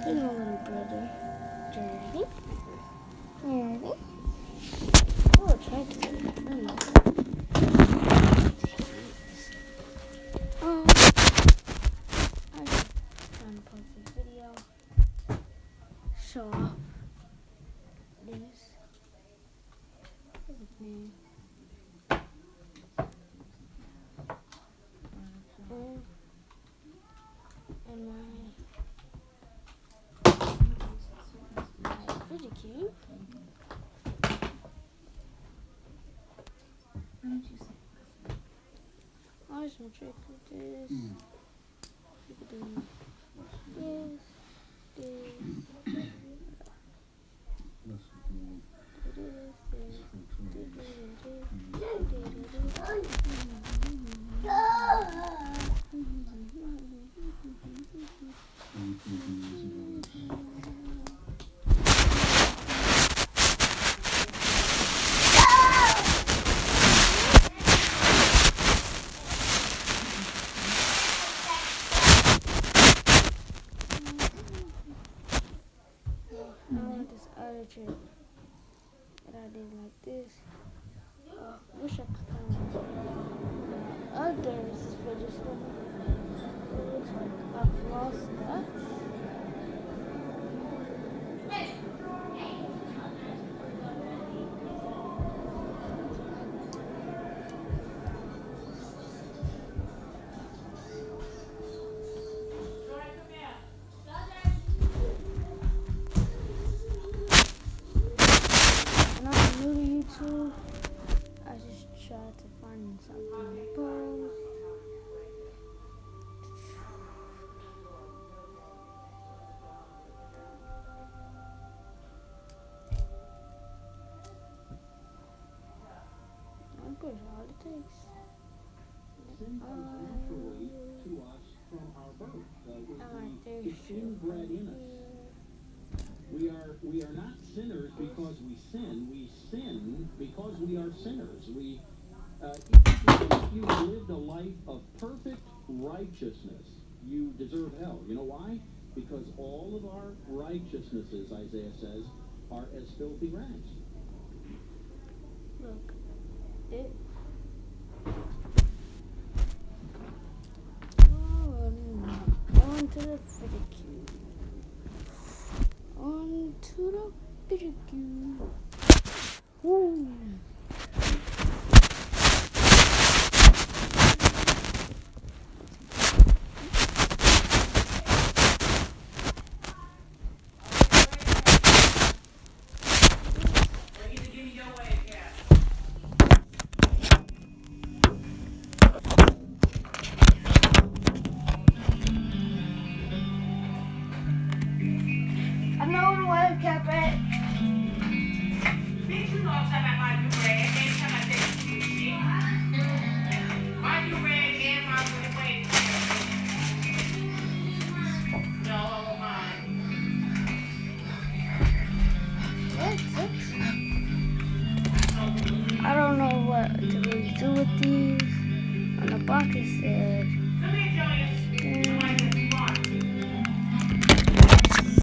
my little brother, Jordy. Jordy. Oh, try to get it. I just trying to post this video. Show off this. What's his name? And my fidget cube. I just want to trick with this. You could do this, this other trick that I did like this. Wish I could find the others for this one. It looks like I've lost that. And I'm new to YouTube. I just try to find something to post. I'm pretty sure all it takes. Sin comes naturally to us from our birth. It's inbred in us. We are not sinners because we sin. We sin because we are sinners. If you lived a life of perfect righteousness, you deserve hell. You know why? Because all of our righteousnesses, Isaiah says, are as filthy rags. Look, it. On to the fidget cube. On to the fidget cube. Ooh. I know the way, Captain. Bitch, you know I'm talking about my